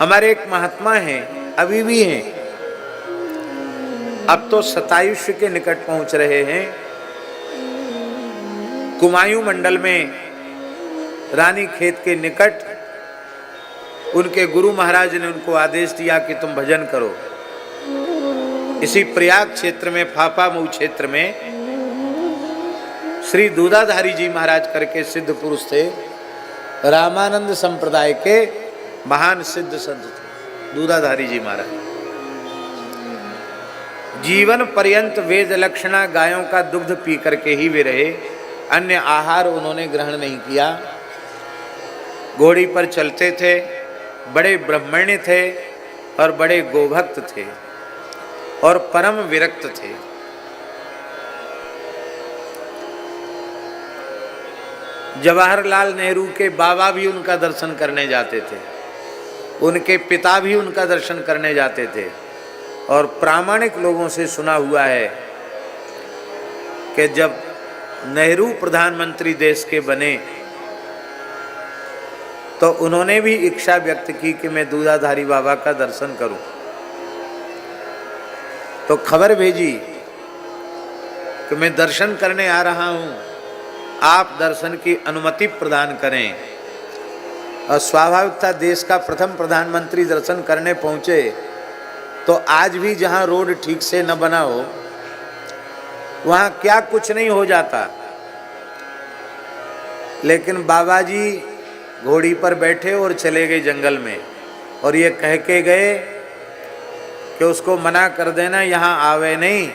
हमारे एक महात्मा हैं, अभी भी हैं, अब तो शतायुष्य के निकट पहुंच रहे हैं। कुमायूं मंडल में रानी खेत के निकट उनके गुरु महाराज ने उनको आदेश दिया कि तुम भजन करो। इसी प्रयाग क्षेत्र में, फाफा मऊ क्षेत्र में श्री दूधाधारी जी महाराज करके सिद्ध पुरुष थे, रामानंद संप्रदाय के महान सिद्ध संत थे दूधाधारी जी महाराज। जीवन पर्यंत वेद लक्षणा गायों का दुग्ध पी करके ही वे रहे, अन्य आहार उन्होंने ग्रहण नहीं किया। घोड़ी पर चलते थे, बड़े ब्रह्मण्य थे और बड़े गोभक्त थे और परम विरक्त थे। जवाहरलाल नेहरू के बाबा भी उनका दर्शन करने जाते थे, उनके पिता भी उनका दर्शन करने जाते थे। और प्रामाणिक लोगों से सुना हुआ है कि जब नेहरू प्रधानमंत्री देश के बने तो उन्होंने भी इच्छा व्यक्त की कि मैं दूधाधारी बाबा का दर्शन करूं। तो खबर भेजी कि मैं दर्शन करने आ रहा हूं, आप दर्शन की अनुमति प्रदान करें। और स्वाभाविक था, देश का प्रथम प्रधानमंत्री दर्शन करने पहुंचे तो आज भी जहां रोड ठीक से न बना हो वहां क्या कुछ नहीं हो जाता। लेकिन बाबा जी घोड़ी पर बैठे और चले गए जंगल में, और ये कह के गए कि उसको मना कर देना, यहाँ आवे नहीं,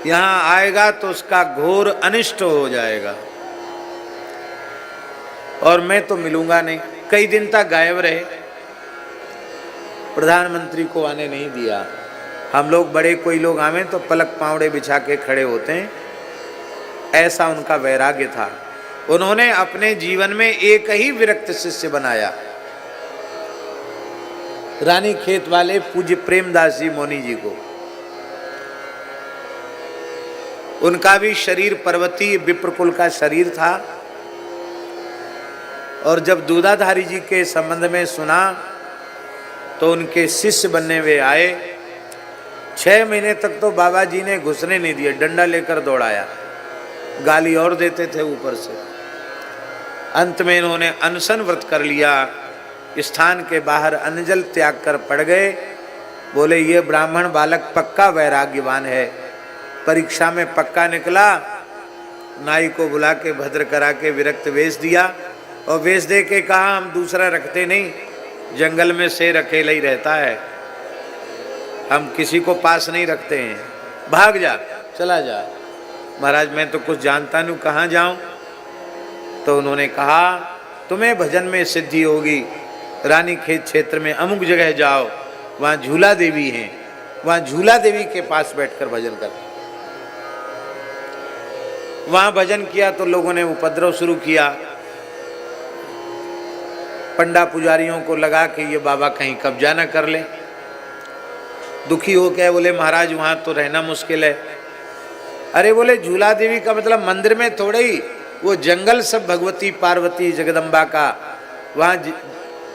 यहाँ आएगा तो उसका घोर अनिष्ट हो जाएगा और मैं तो मिलूंगा नहीं। कई दिन तक गायब रहे, प्रधानमंत्री को आने नहीं दिया। हम लोग बड़े कोई लोग आवे तो पलक पावड़े बिछा के खड़े होते हैं, ऐसा उनका वैराग्य था। उन्होंने अपने जीवन में एक ही विरक्त शिष्य बनाया, रानी खेत वाले पूज्य प्रेमदास जी मौनी जी को। उनका भी शरीर पर्वतीय विप्रकुल का शरीर था, और जब दूधाधारी जी के संबंध में सुना तो उनके शिष्य बनने वे आए। 6 महीने तक तो बाबा जी ने घुसने नहीं दिए, डंडा लेकर दौड़ाया, गाली और देते थे ऊपर से। अंत में इन्होंने अनशन व्रत कर लिया, स्थान के बाहर अन्न त्याग कर पड़ गए। बोले ये ब्राह्मण बालक पक्का वैराग्यवान है, परीक्षा में पक्का निकला। नाई को बुला के भद्र करा के विरक्त वेश दिया, और वेश दे के कहा हम दूसरा रखते नहीं, जंगल में शेर अकेला ही रहता है, हम किसी को पास नहीं रखते हैं, भाग जा, चला जा। महाराज मैं तो कुछ जानता नहीं, कहाँ जाऊं? तो उन्होंने कहा तुम्हें भजन में सिद्धि होगी, रानी खेत क्षेत्र में अमुक जगह जाओ, वहाँ झूला देवी हैं, वहाँ झूला देवी के पास बैठकर भजन कर। वहाँ भजन किया तो लोगों ने उपद्रव शुरू किया। पंडा पुजारियों को लगा कि ये बाबा कहीं कब्जा न कर ले। दुखी हो गए, बोले महाराज वहाँ तो रहना मुश्किल है। अरे बोले झूला देवी का मतलब मंदिर में थोड़े ही, वो जंगल सब भगवती पार्वती जगदम्बा का, वहाँ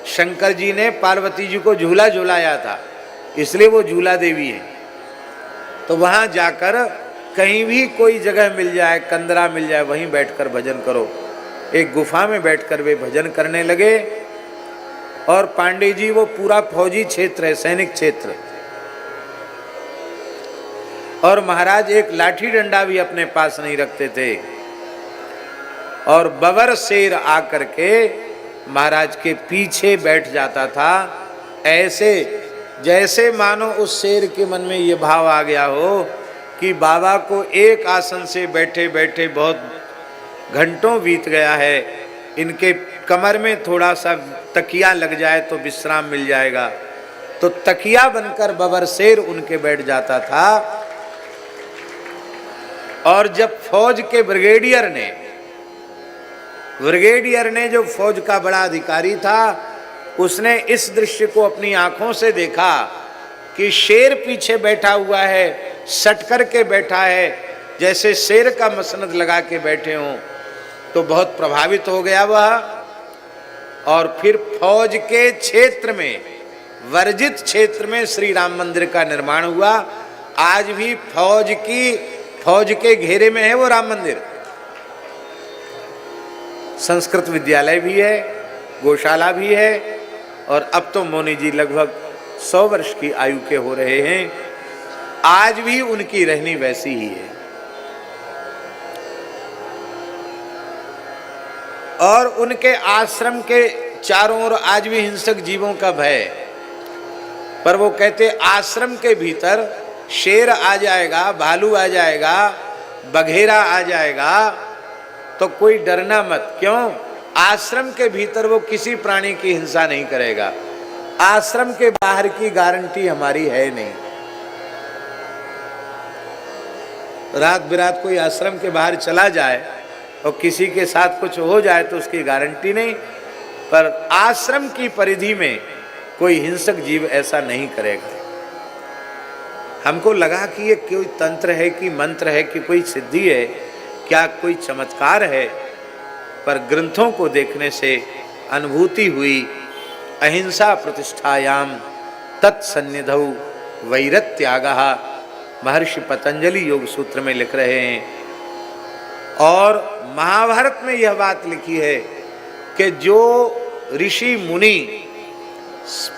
शंकर जी ने पार्वती जी को झूला झूलाया था, इसलिए वो झूला देवी है। तो वहाँ जाकर कहीं भी कोई जगह मिल जाए, कंदरा मिल जाए, वहीं बैठकर भजन करो। एक गुफा में बैठकर वे भजन करने लगे। और पांडे जी वो पूरा फौजी क्षेत्र है, सैनिक क्षेत्र, और महाराज एक लाठी डंडा भी अपने पास नहीं रखते थे। और बबर शेर आकर के महाराज के पीछे बैठ जाता था, ऐसे जैसे मानो उस शेर के मन में ये भाव आ गया हो कि बाबा को एक आसन से बैठे बैठे बहुत घंटों बीत गया है, इनके कमर में थोड़ा सा तकिया लग जाए तो विश्राम मिल जाएगा। तो तकिया बनकर बबर शेर उनके बैठ जाता था। और जब फौज के ब्रिगेडियर ने जो फौज का बड़ा अधिकारी था, उसने इस दृश्य को अपनी आंखों से देखा कि शेर पीछे बैठा हुआ है, सट कर के बैठा है, जैसे शेर का मसनद लगा के बैठे हों, तो बहुत प्रभावित हो गया वह। और फिर फौज के क्षेत्र में, वर्जित क्षेत्र में श्री राम मंदिर का निर्माण हुआ। आज भी फौज के घेरे में है वो राम मंदिर। संस्कृत विद्यालय भी है, गौशाला भी है, और अब तो मोनी जी लगभग 100 वर्ष की आयु के हो रहे हैं। आज भी उनकी रहनी वैसी ही है। और उनके आश्रम के चारों ओर आज भी हिंसक जीवों का भय है, पर वो कहते आश्रम के भीतर शेर आ जाएगा, भालू आ जाएगा, बघेरा आ जाएगा, तो कोई डरना मत। क्यों? आश्रम के भीतर वो किसी प्राणी की हिंसा नहीं करेगा। आश्रम के बाहर की गारंटी हमारी है नहीं। रात बिरात कोई आश्रम के बाहर चला जाए और किसी के साथ कुछ हो जाए तो उसकी गारंटी नहीं, पर आश्रम की परिधि में कोई हिंसक जीव ऐसा नहीं करेगा। हमको लगा कि ये कोई तंत्र है कि मंत्र है कि कोई सिद्धि है, क्या कोई चमत्कार है, पर ग्रंथों को देखने से अनुभूति हुई। अहिंसा प्रतिष्ठायाम तत्सन्निधौ वैरत्यागः, महर्षि पतंजलि योग सूत्र में लिख रहे हैं। और महाभारत में यह बात लिखी है कि जो ऋषि मुनि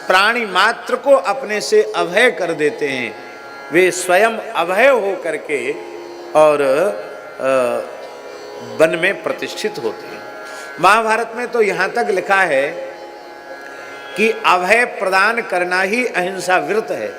प्राणी मात्र को अपने से अभय कर देते हैं, वे स्वयं अभय हो करके और वन में प्रतिष्ठित होते हैं। महाभारत में तो यहाँ तक लिखा है कि अभय प्रदान करना ही अहिंसा व्रत है।